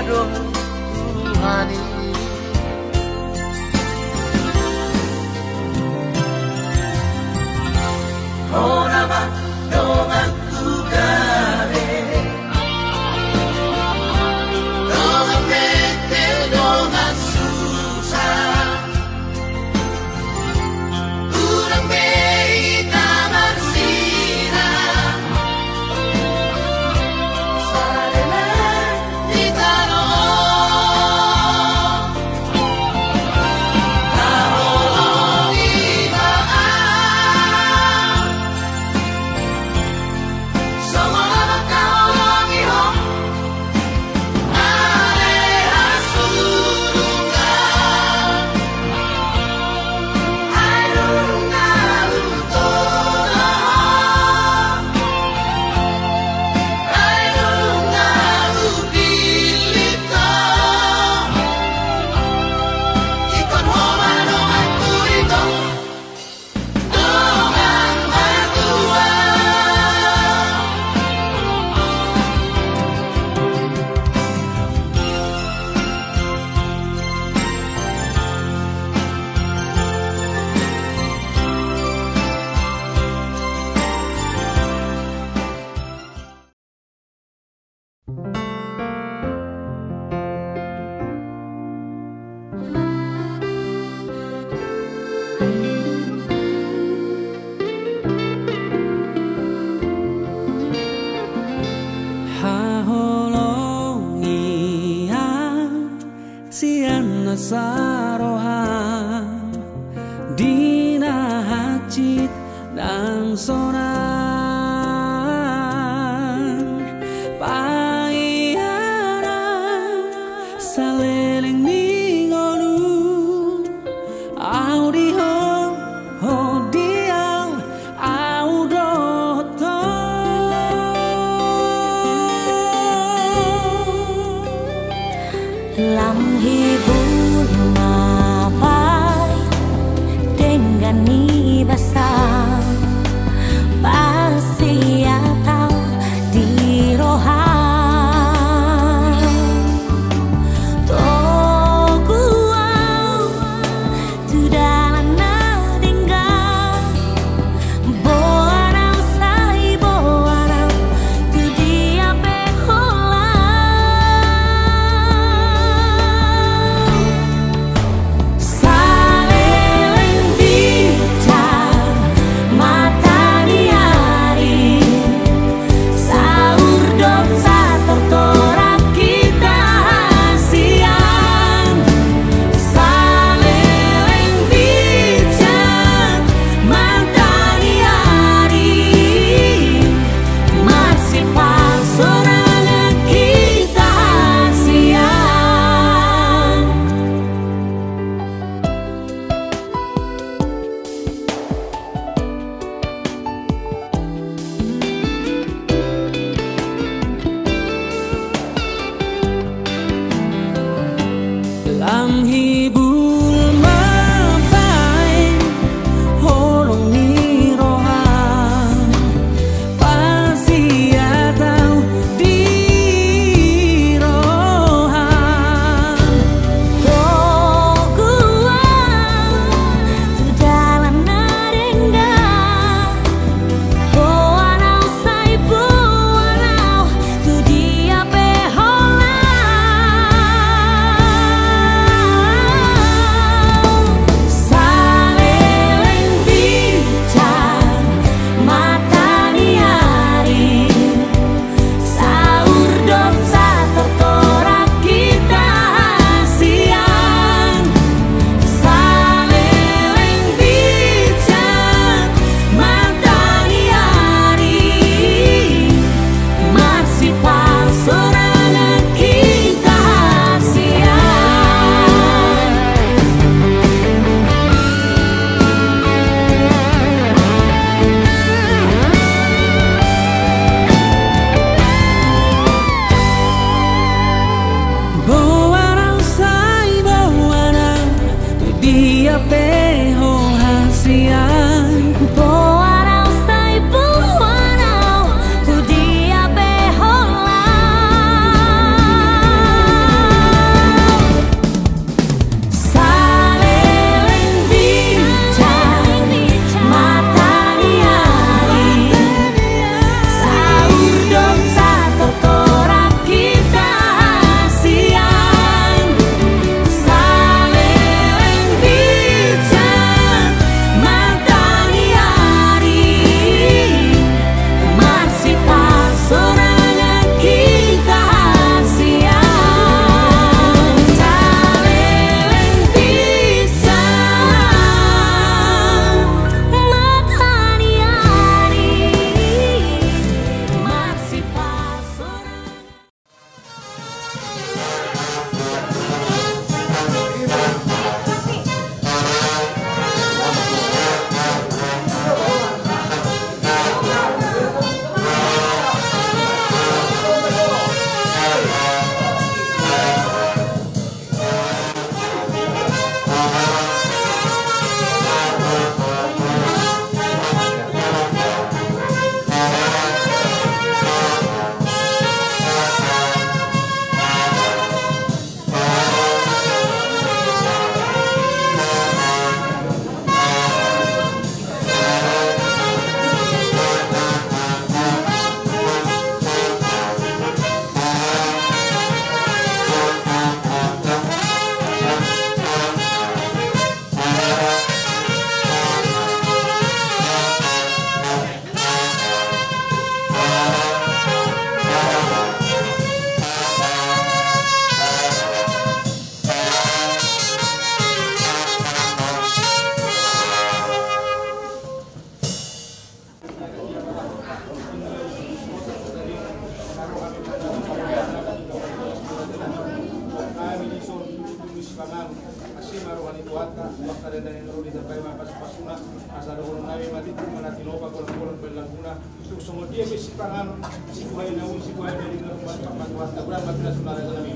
roh Tuhani. Oraba dengan kugare, dengan metel, dengan susah, kurang beda marsina, sarana di tanah, tahun ibaan, semua tahun iho, aleha surungan, arunga utona, arunga ubilita, ikon homano makurito, dengan berdua. Haholongian sian nasarohan dina hacit nang sonan paiana saleleng ningonu audio hodiang audoto Lam hibur mapai dengan basah pasti atau di rohan toguau tu dalam nadingga boanau sai boanau tu dia behola saleleng bicar mata diari saur dosa tertorak kita siang saleleng bicar mata diari masih pas sorangan kita siang. Lam hibul mapai holong ni rohan pasti atau di rohan Toguau tu dalam nadengga boanau sai boanau tu dia behola dan yang di sampai mapas pasuna asal orang nabi mati menati nopa kolom berlaguna untuk semua dia besi pangan si buaya dari rumah tempat wasta berapa kita saudara kami.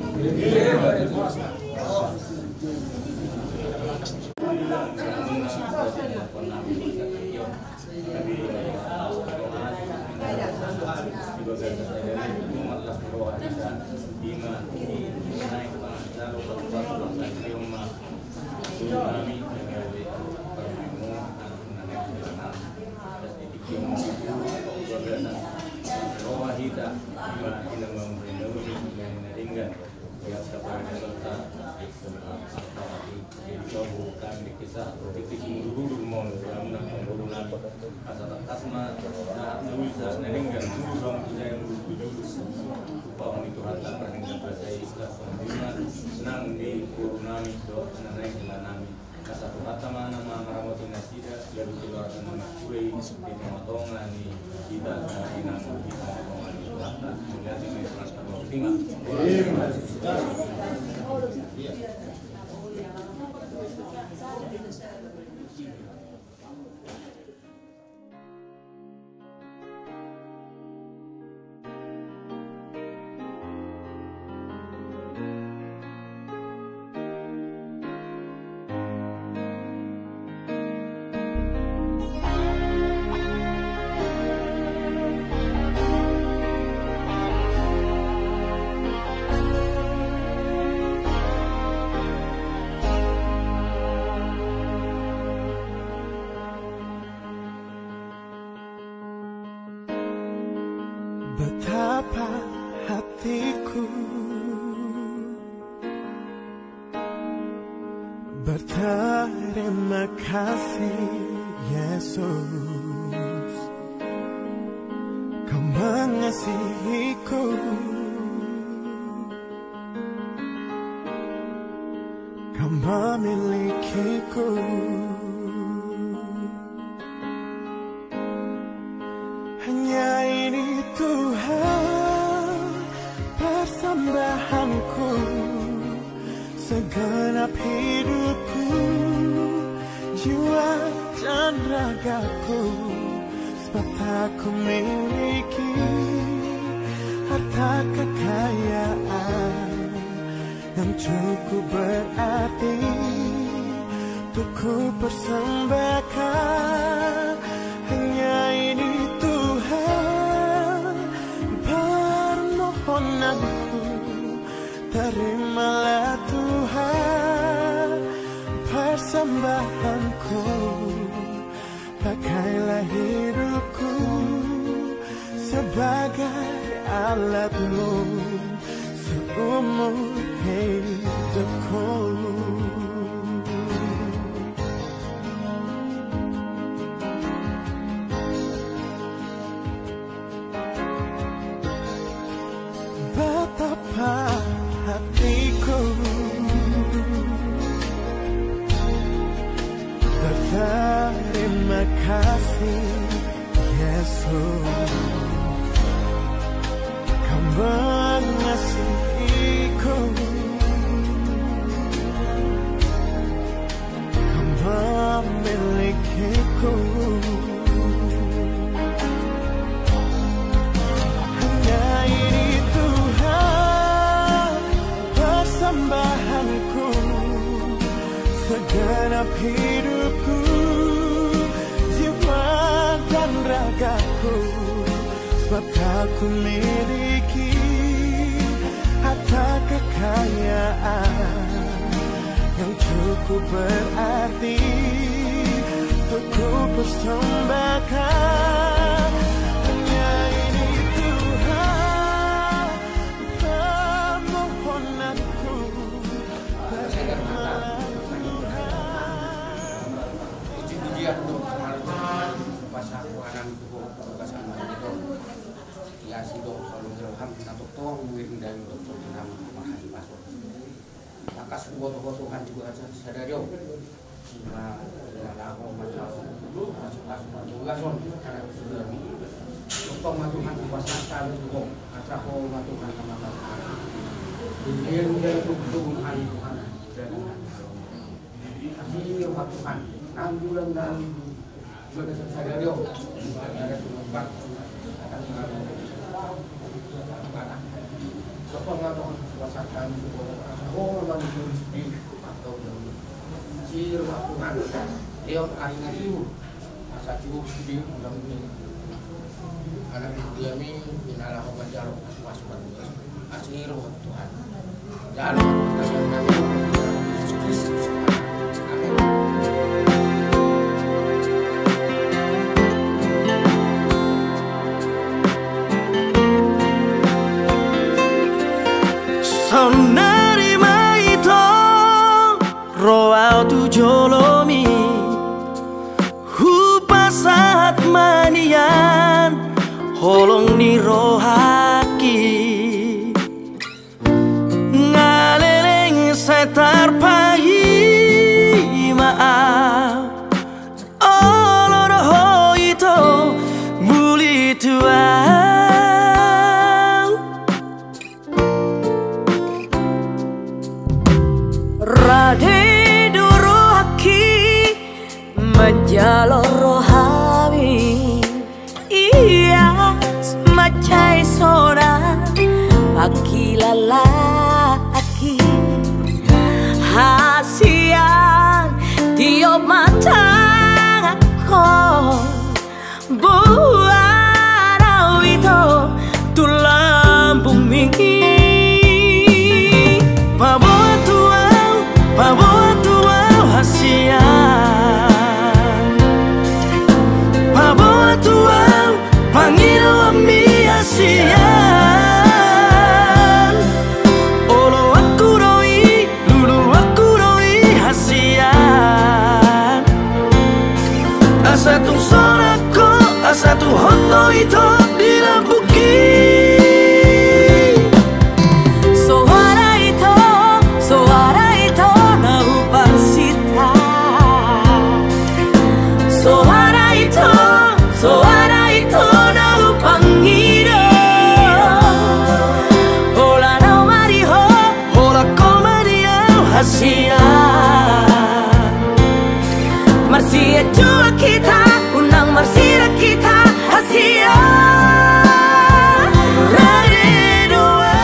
Senang di Purnami do naik nami kasatu hatama nama maramotin nasida lalu keluarkan nama kue di motongan ni kita inang kita motongan di atas melihat ini serta optimal. Betapa hatiku berterima kasih Yesus, Kau mengasihiku, Kau memilikiku. Hanya ini Tuhan persembahanku, segenap hidupku, jiwa dan ragaku, sebab tak ku miliki harta kekayaan yang cukup berarti untuk ku persembahkan. Hanya ini Tuhan permohonanku, terimalah Tuhan persembahanku, pakailah hidupku sebagai alatmu seumur hidupku. Betapa hatiku berterima kasih Yesus, Kau mengasihiku, Kau memilikiku. Hanya ini Tuhan persembahanku, segenap hidupku, jiwa dan ragaku, sebab tak ku miliki harta kekayaan yang cukup berarti untuk ku persembahkan. Hanya ini Tuhan permohonanku, terimalah Tuhan. Puji-pujian untuk kemarin pasal kuanan tubuh pasal itu ya sido selalu gerham atau tong mungkin dan untuk enam mahal pasal takas buat Tuhan juga sadar yo cuma aku masalah pasal karena sudah untuk matukan kuasa tahu tuh asal kau matukan sama Tuhan dia untuk Tuhan dan Ji Tuhan 6 bulan dan juga saya rio ada tempat apa ngatur kuasakan dan di atau Ji Tuhan rio aing itu asa cukup di dalam ini anak dia ini inalah menjaluk waspada asli roh Tuhan jaluk Tuhan yang Yesus Kristus. Amin. Sonarima itu roa tu jolomi hupasat manian holong ni rohaki ngaleleng setar pahi maaf oloroh itu muli tuan Rade durohaki menjalo rohami iya semacai sona pagi lalaki hasian tiup matang aku buat itu tulang bumi Paboa tua hasian Paboa tua pangilo mi hasian Olo aku roi lulu aku roi hasian Asa tu sonako asa tu hoto itu dilambuki Marsia jua kita, undang marsia kita, hasia Rade dua.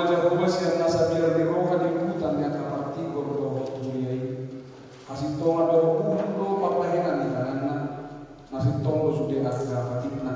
na Jehovah siang nasa biar di roha di hutan yang kaparti gordo tuyai. Asitong ada undo papahenan di tangan nasitong lo sudah agak patikna.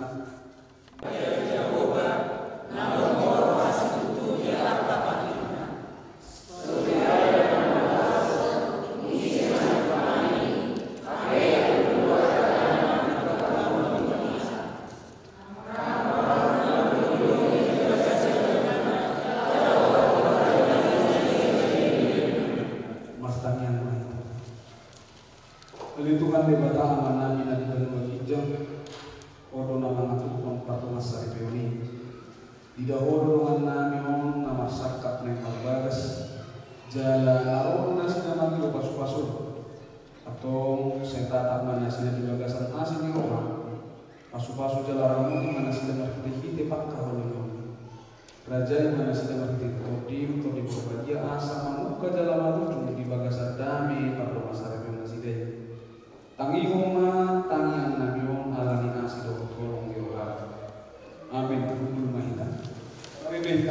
Tuhan di batang mana mina di dalam hijau, odo nama ngatu kontak masa reuni. Tidak odo dengan nami on nama sakat nengkal bagas, jalan aron nasi nama kilo pasu-pasu, atau sentata mana sih di bagasan nasi ni orang, pasu-pasu jalan ramu mana sih nama kita pakah oleh raja mana sih nama kita todim todim berbahagia asa manuka jalan malu di bagasan dami pada masa reuni nasi deh. Tangi homa, tangi ang nabiyon, alani nasi do tolong yoha. Amin. Kudul mahina. Amin.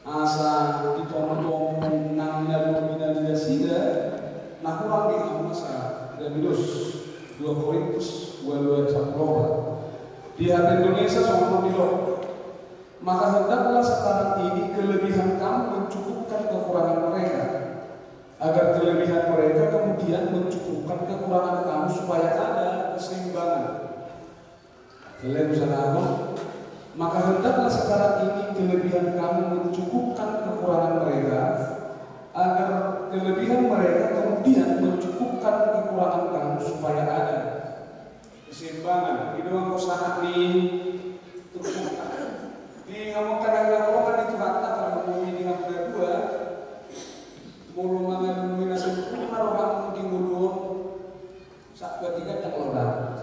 Asa ditonton nang nalu binali sida, nah kurang masa dan Yunus 2 Korintus 22:10. Di hati Indonesia semua bilang, maka hendaklah sekarang ini kelebihan kamu mencukupkan kekurangan mereka, agar kelebihan mereka kemudian mencukupkan kekurangan kamu supaya ada keseimbangan. Maka hendaklah sekarang ini kelebihan kamu mencukupkan kekurangan mereka, agar kelebihan mereka kemudian mencukupkan kekurangan kamu supaya ada keseimbangan. Ini doang usaha nih terbuka. Di ngomong kadang-kadang itu kata kalau mau ini ngomong dua, mulu mengenai nasi pun orang mungkin mulu saat ketiga tak orang.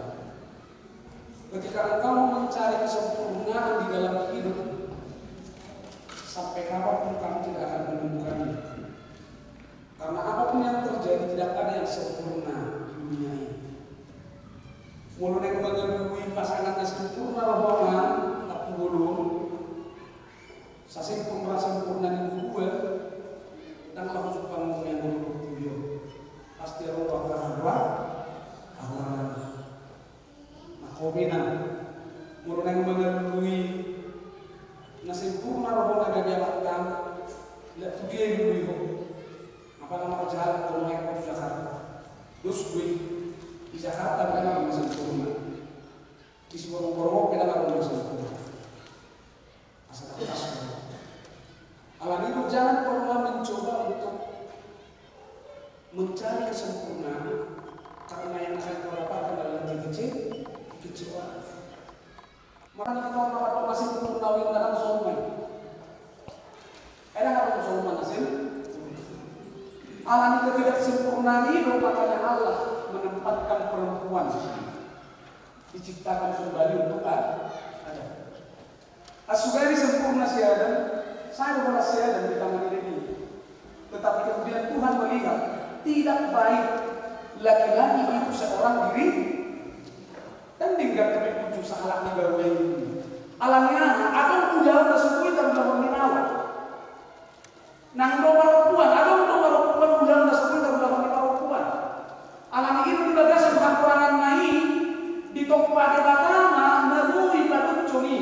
Ketika engkau mencari kesempurnaan di dalam hidup, sampai kapanpun kamu tidak akan menemukannya. Karena apapun yang terjadi tidak ada yang sempurna di dunia ini. Mulai mengelui pasangan sempurna rohongan, tak dulu. Saya pun merasa sempurna di gue, dan lalu suka ngomong yang dulu. Pasti Allah akan buat awalan. Nah, mulai mengelui sempurna rohongan dan diamatkan, lihat dia yang dulu. Apa nama jalan kalau mereka di Jakarta? Terus gue di Jakarta kan masih sempurna. Di Borong-borong kita nggak masih sempurna. Asal atas. Alam itu jangan pernah mencoba untuk mencari kesempurnaan, karena yang akan kau dapatkan adalah kekecewaan. Makanya kalau orang masih sempurna dalam sombong, ada nggak sombong nasib? Alami ketidaksempurnaan hidup, makanya Allah menempatkan perempuan diciptakan kembali untuk ada. Asugari sempurna si Adam, saya berbalas si Adam di tangan ini. Tetapi kemudian Tuhan melihat tidak baik laki-laki itu seorang diri dan tinggal kemudian salah di bawah ini. Alamnya akan menjauh tersebut dan menawar. Nang doa puan, ada doa puan menjauh tersebut dan menawar puan. Alam itu juga sebuah kurangan naik di tokpa di batama nabui pada cuni.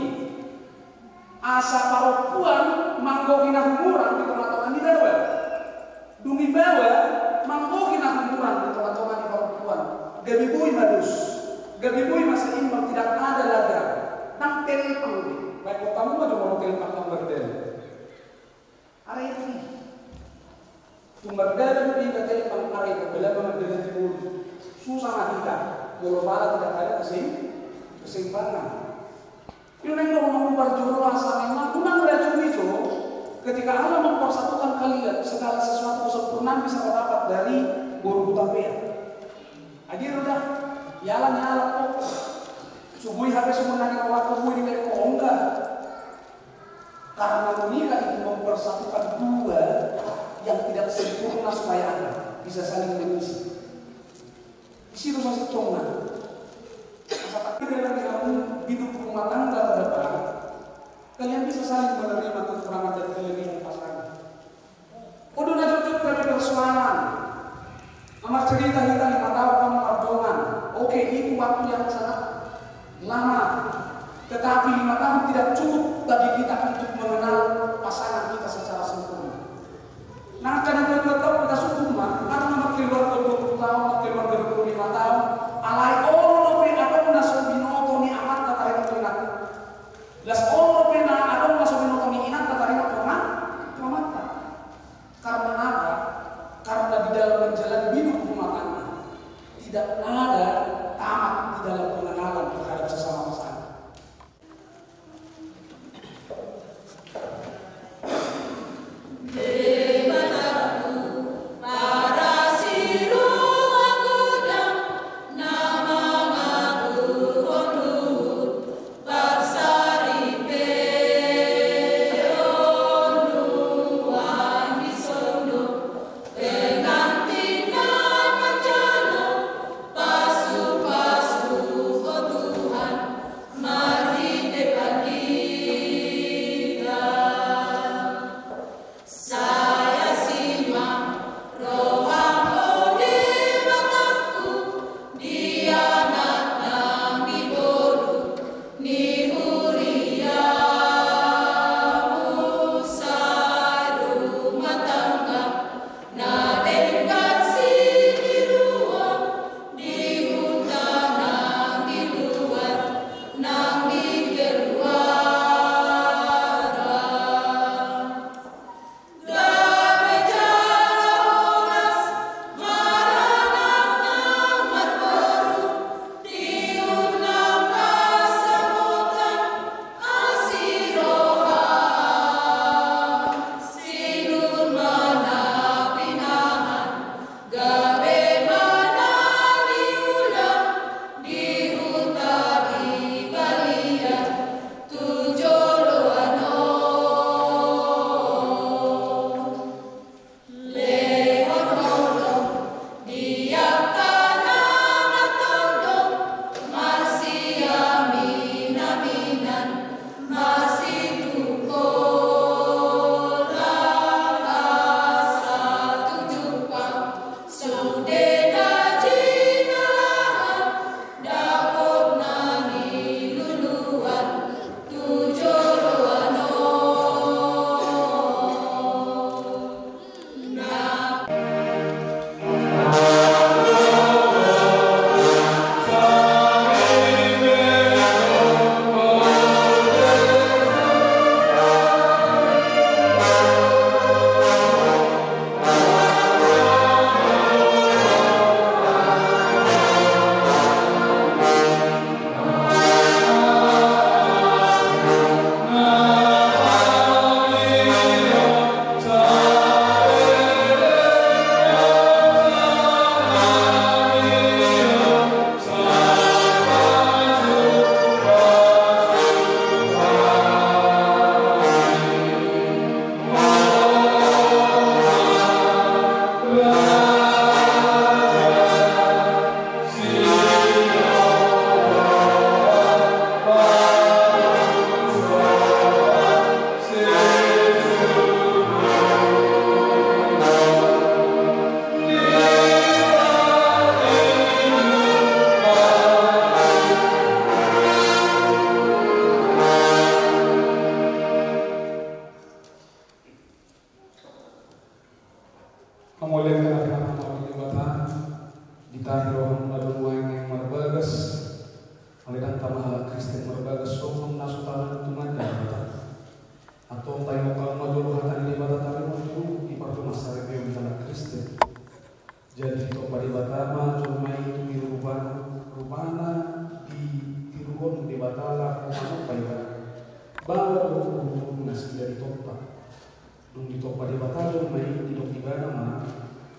Asa paropuan manggokina humuran di tengah-tengah di bawah. Dumi bawah manggokina humuran di tengah-tengah di paropuan. Gabibui madus, gabibui masih imbang, tidak ada ladang. Nang telpang, baik kamu ada mau telpang yang berdel. Hari ini, tumberdel di telpang hari itu bela berdel di mulut. Susah kita, kalau malah tidak ada keseimbangan. Yung ngomong berjuru asa memang kunang racun itu ketika Allah mempersatukan kalian, segala sesuatu kesempurnaan bisa terdapat dari buru tapir. Ajar udah, jalan kok. Subuh hari sempurna di waktu subuh di kau enggak. Karena menikah itu mempersatukan dua yang tidak sempurna supaya ada bisa saling mengisi. Di situ masih tongga. Tapi dalam kamu hidup rumah tangga ke depan, kalian bisa saling menerima kekurangan dan kelebihan pasangan. Udah najut kami bersuara. Amar cerita kita 5 tahun kamu perjuangan. Oke, itu waktu yang sangat lama. Tetapi 5 tahun tidak cukup bagi kita untuk mengenal pasangan kita secara sempurna. Nah, karena 2 tahun kita suku mah, karena makin luar 20 tahun, makin luar 25 tahun, alai naso binoto ni amat tatarima tuinat. Las oro pena adong naso binoto ni inat tatarima tuinat. Karena apa? Karena di dalam menjalani hidup rumah tangga tidak ada tamat di dalam pengenalan terhadap sesama pasangan. Bye. Kita rohan madunguang yang marbagas aliran tamahala Kristen marbagas sokong nasutanan tumanda atau tayo kang majuruhatan di bata tayo di partu masarap yung tanah Kristen. Jadi itu pada batama cuma itu di rupana di tiruon di batala kumano payo bawa buku nasi dari topa dung di topa di batala cuma di dok di bana mana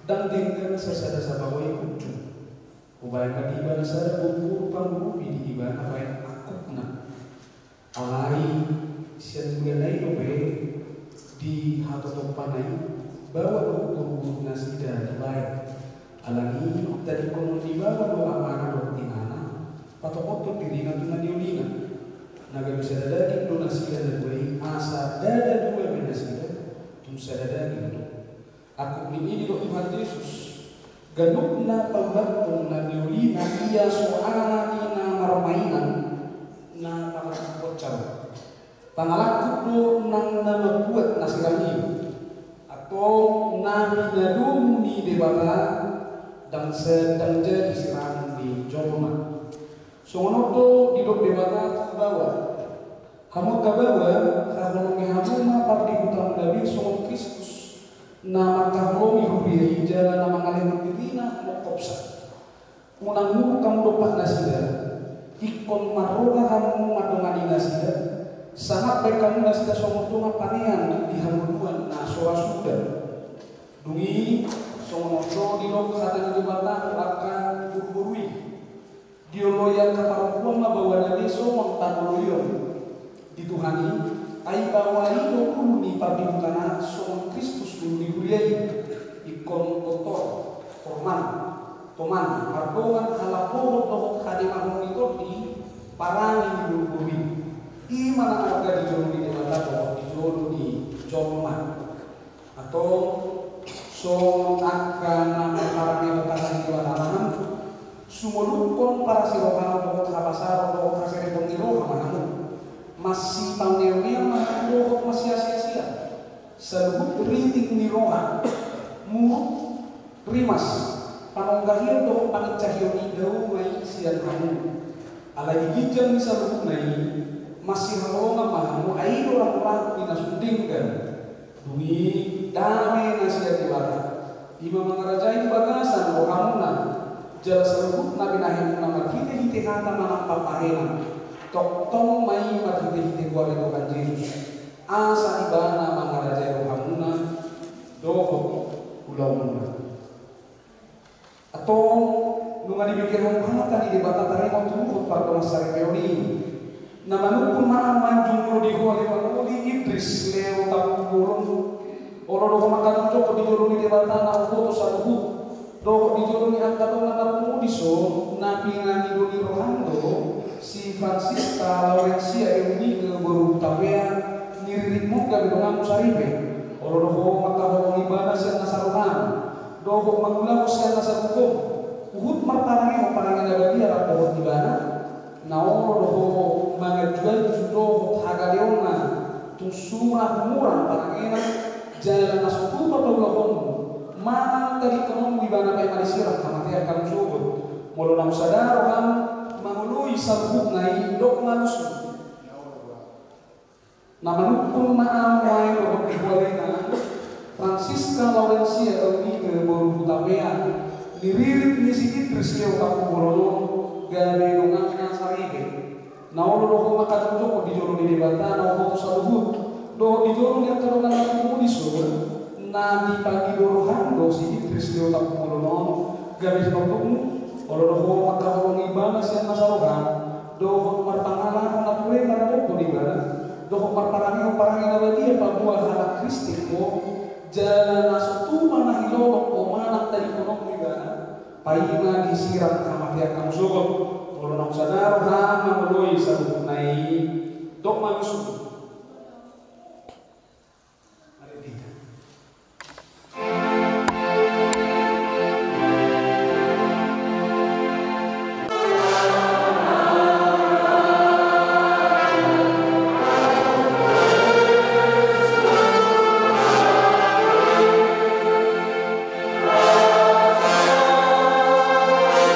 dan dengan sesada sabawai kucu ubay ka di bana sada buku pangrupi di bana payo akut na alai siya tuganay dobe di hato panay bawa buku nasi dari baik alani dari konon di bawah doa mana doa tinana patok diri na diulina naga bisa dada di donasi dan beri asa dada dua benasida tum sadada itu aku ini di Tuhan Yesus ganuk na pagbatong na diulina iya soana ni na marmainan na pakakotsaw pangalakot do nang namabuat na silangin atau na minadum di debata dan sedang jadi serang di Joma. Songono to didok debata ke bawah. Kamu ke bawah, kaholomi hamuma pardi hutang dabi songon Kristus. Nama kaholomi hubiri jalan nama ngalim dirina mokopsa. Munang mulu kamu dopak nasida. Ikon maroga kamu madongani nasida. Sangat baik kamu nasida songon tunga panean di hamuluan na soa suda. Dungi songono di lok hatan di bata akan burburui dioloyan kaparuang mabawa nabi songon tanuloyon dituhani ay bawa ilo kuluni pabimukana songon Kristus luni huyay ikon kotor forman toman hardongan halaporo tohok hadimahong ito di parangin burburui imana harga di jolo di bata tohok di jolo di Joma atau so akan parang yang di watanan sumulukon para sirokan pokok kabasar pokok kasere pengiro hamanamu masih panggilnya mana pokok masih sia-sia sebut riting niroha muruk rimas panonggahir pokok pangicahyo idau mai sian kamu alai gijang bisa luknai masih halonga mahamu ai orang-orang dinasundingkan dumi dame nasihat ibadah ima mengerajai bagasan rohamuna jala serubut nabi nahi nama hite kata mana papahena tok tong mai mat hite kuare dokan Yesus asa ibana mengerajai rohamuna doho ulamuna atau nunga dibikir rohamata di bata taremon tuh parto masari peoni nama nukun mana manjung di kuare di Idris leo tapurun oro doho makan joko di jolo ni debata na foto sabu doho di jolo ni angkat na kamudiso na pinani doni rohando si Francisca Laurencia Euni ke baru tapea niririk mo gabi dongan musaribe oro doho makaho ibana siya nasaruhan doho mangulaw siya nasarukom uhud martarangi o parangin nagabi ara pohon ibana na oro doho mga jual doho hagaleona tusura murang parangina jalan nasuku patulahon mana tadi kamu ibana kay malisirah kamati akan subut mulu nam sadaro kan mangului sabuk nai dok manusu namanukun maamay o pagkuwalina Francisca Laurencia Euni ke baru tapea niririt ni si Idris leo kapumulolo gari nungang nasaribe naolo doko makatujok di jolo ni debata naolo salubut do di jolo yang terungan aku di sur na di pagi dorohan do si Idris leo kapumulolo gari sinopukmu olo doko makahulong ibana siya nasarogan do martangalan na pure na doko di bana do marparami parang inabadi pagbuah halak Kristi ko jalan nasutu mana hilolok o manak tadi konok di bana paima disiram kamatiak kamu sugok olo nang sadaro ha mamului sa nai dok manusu Oh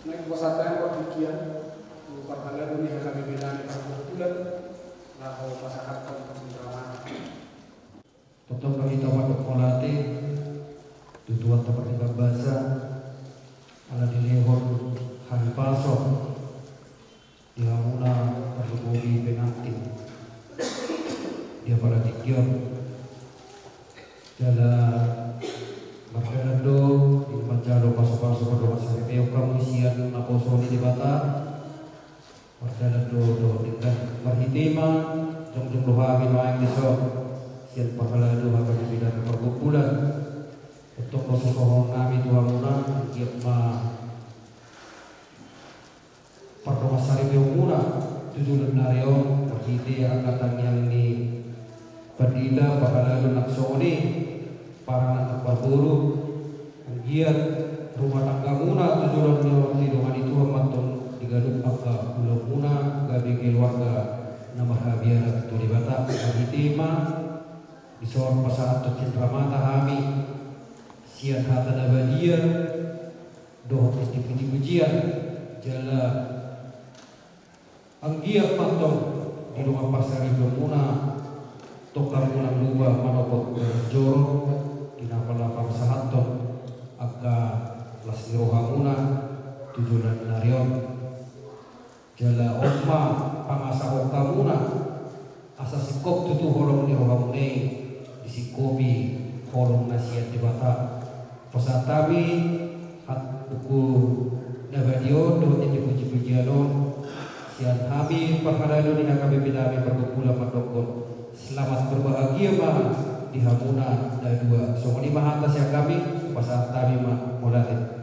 Naik pasatan kok pikiran, lupa kalian dunia kami bilang itu bulan, lah kalau pasangan kau persenjaman. Tetap kita waduk molate, tutuan seperti bahasa, ala dilehor hari pasok, dihamuna terlubogi penanti, dia pada tikion, jalan Marvelando di Manjalo pasok-pasok berdoa sampai pramisian naposoni di Bata Marvelando do dengan marhitima jong-jong doa binaing disok sian pahalado akan dibidang perkumpulan untuk sosohong kami Tuhan muna giat ma perdoa sari muna tujuan nario marhiti angkatan yang di Perdita pahalado naksoni para anak berburu giat rumah tangga muna tujuan lindungan itu amatun digaduk angka pulau muna gabi keluarga nama habiar tu di Batak hitima disor pasal atau citra mata kami siat hata nabadia doh titik-titik ujian jala anggiat matong di rumah pasar itu muna tokar muna lupa manopot berjoro dinapalapang sahaton aga lasiro hamuna tujuan narion jala omma pangasa okamuna asa sikop tutu horong ni rohamune disikobi horong nasiat di Batak pasatami hat buku nabadio do ini puji-pujianon sian kami perhadano ni kami bidami perkumpulan madokon selamat berbahagia mah di hamuna da dua so ni mahatas yang kami pasal tami mah molatin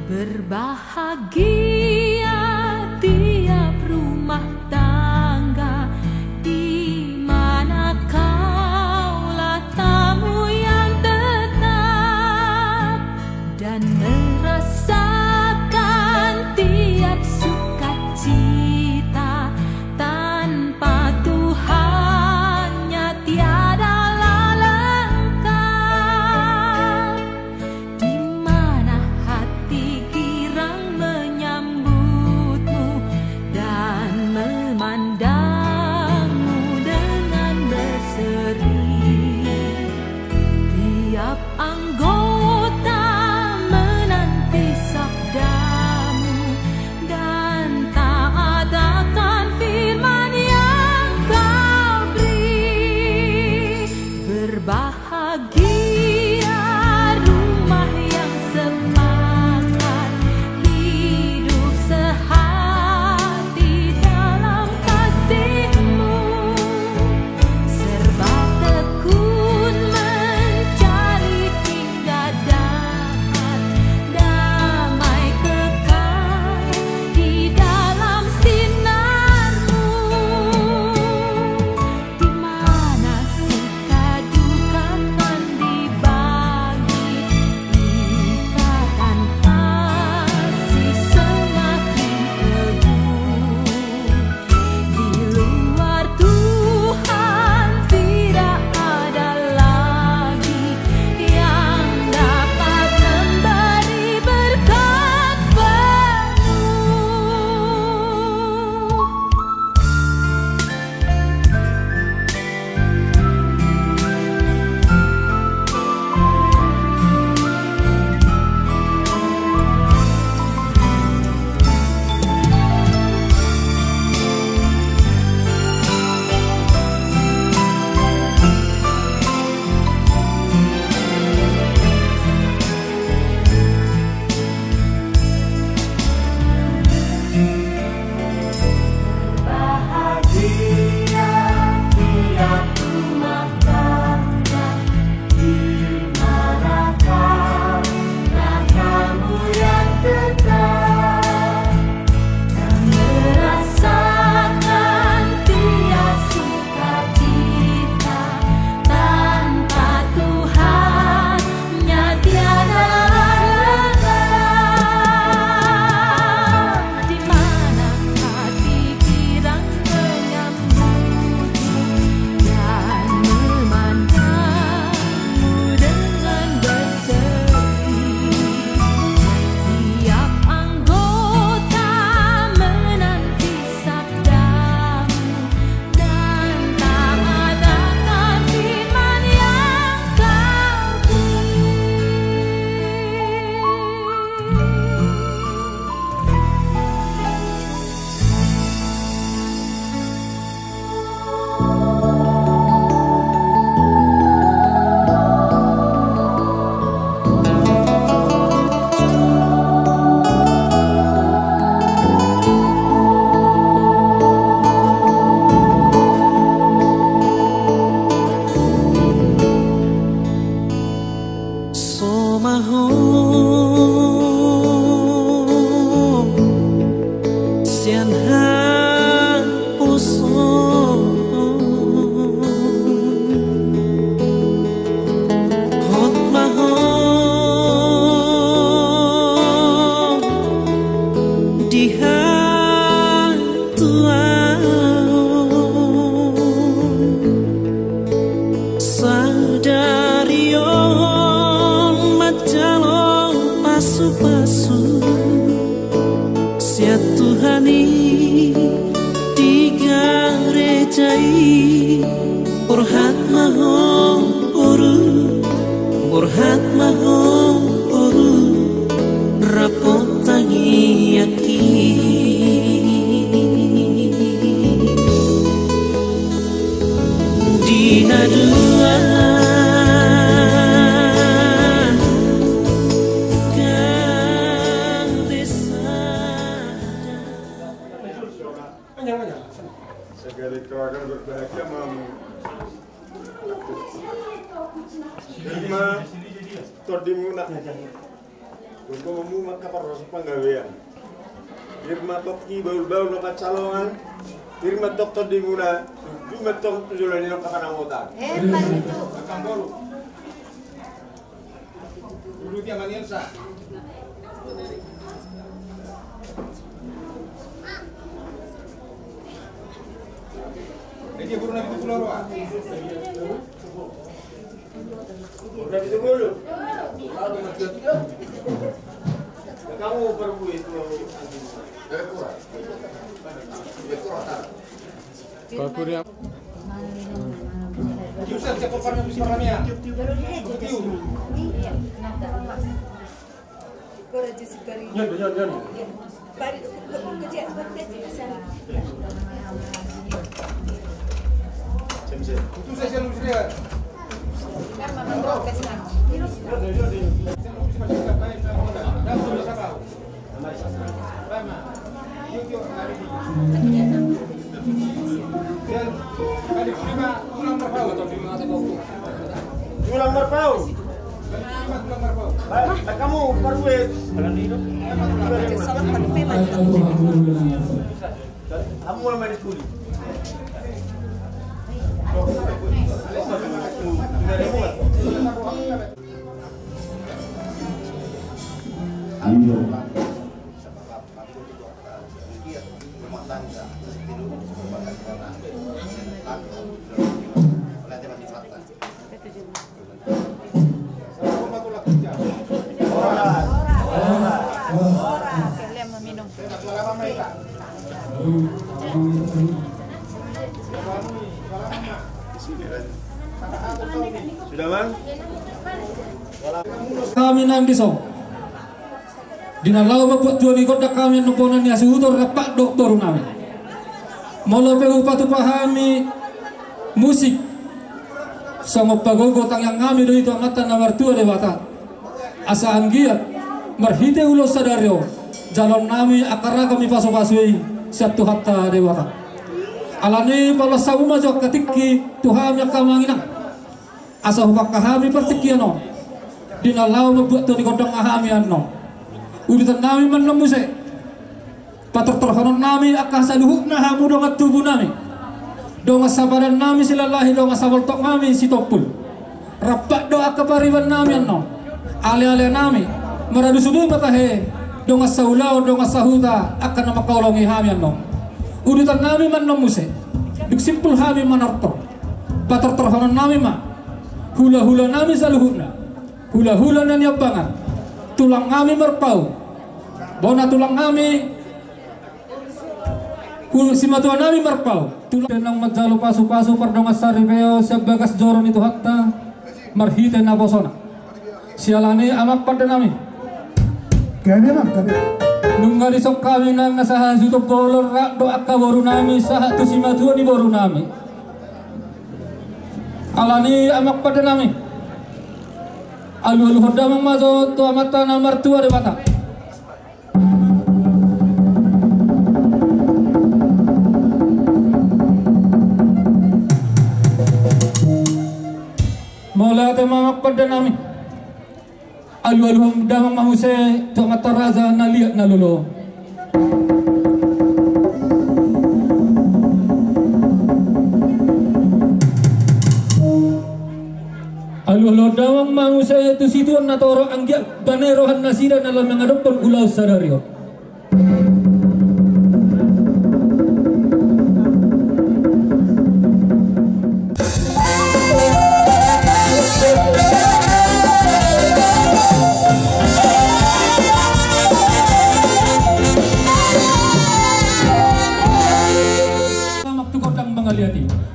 Berbahagia tiap rumah tangga di mana kaulah tamu yang tetap dan merasakan tiap sukacita tanpa Tuhannya tiadalah lengkap. Di mana hati girang menyambutmu dan memandangmu dengan berseri. Tiap anggota menanti sabdamu dan taat akan firman yang kau beri. Berbahagia rumah yang sepakat hidup sehati dalam kasih-Mu, serba tekun mencari hingga dapat damai kekal di dalam sinar-Mu. Di mana suka duka kan dibagi, ikatan kasih semakin teguh. Di luar Tuhan tidak ada lagi yang dapat memberi berkat penuh. Bahagia tiap rumah tangga di mana kaulah tamu yang tetap dan merasakan tiap sukacita tanpa Tuhannya tiada lengkap. Di mana hati girang menyambutmu dan memandangmu dengan berseri. Tiap anggota menanti sabdamu dan taat akan firman yang kau Somaho sian puso hot maho sadarion macalong pasu-pasu sia Tuhani digarejai burhat mahom uru rapot tangi aki dina dua segala keluarga berbahagia terima todimuna Gua mau makapar sa panggawean. Irma toki baul-baul na patsalongan. Irma tok to di muna. Irma tok to julan nino kapanamutan. Kamporo. Dulu dia maniansa. Jadi guru nabi itu keluar wah. Guru nabi itu dulu. Kamu perlu itu. Papurya. Yusuf siapa parang bismarnya? Itu saya selalu lihat. Ulang berpau. Kamu perbuat. Kamu mulai main sekuli. Sudah bang? Kami nang disong. Dinalaw magbuat jual ikot na kami nuponan niya suhutor rapat doktor namin. Molo pe upatu pahami musik. Sama pagogotang yang kami do itu amatan na martua dewata. Asa anggiat marhite ulo sadaryo. Jalon nami akara kami paso-pasoi satu hatta dewata. Alani pala sauma jok katiki Tuhan yang kamanginang. Asa hupak kahami pertikiano. Dinalaw magbuat to ni kodong ahami ano. Uditan nami menembuse pator terhonon nami akasa luhuk na hamu dongat tubuh nami dongat sabaran nami silalahi dongat saboltok nami si topul rapat doa kepariban nami ano ale-ale nami maradu subuh matahe dongat saulau dongat sahuta akan nama kaulongi hami ano uditan nami menembuse duk simpul hami manarto pator terhonon nami ma hula-hula nami saluhukna hula-hula nan yabangan tulang kami merpau bona tulang kami si matua nami merpau tulang tenang majalu pasu-pasu perdonga saripeo sebagas joron itu hatta marhite na bosona sialani amak pada nami kene mak kene nungga disok kami nang nasaha suto bolor rak do akka boru nami saha tu si matua ni boru nami alani amak pada nami alu hodamang mazo tu amata na martua de bata Mola te mamak pada nami alu damang mahuse tu amata raza na liat na lolo alu damang mahuse tu situan na toro anggiat banerohan nasida na lamang adopon ulau sadario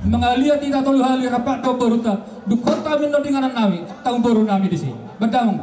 mengaliati atau hali rapat do beruta du kota min dengan nami tahun baru nami di sini berdamang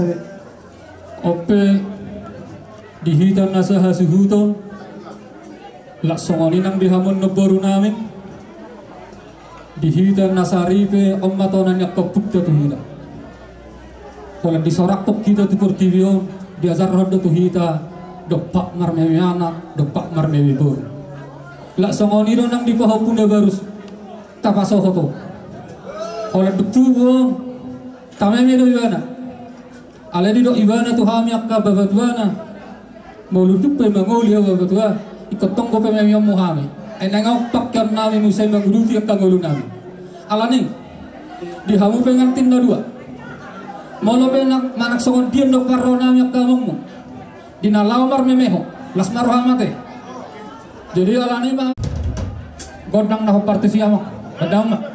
te ope dihitan nasa hasuhuton laksongoni nang dihamon nabaru namin dihitan nasa ripe ommatonan yak kebukta tuhita kalau disorak tok kita di portivio diazar rodo tuhita dopak marmewi anak dopak marmewi bor laksongoni do nang dipahopunda barus tapasohoto oleh betul tameme do ibana aledi do ibana tu hami akka babatwana mauludup pe mangoli babatwa ikotong ko pe memi muhami enang pakkan nami musai manguduti akka ngolu nami alani di hamu pengantin na dua molo pe manak songon dien do parro nami akka mongmo dinalawmar memeho lasmar hamate jadi alani ba godang na partisi amak adama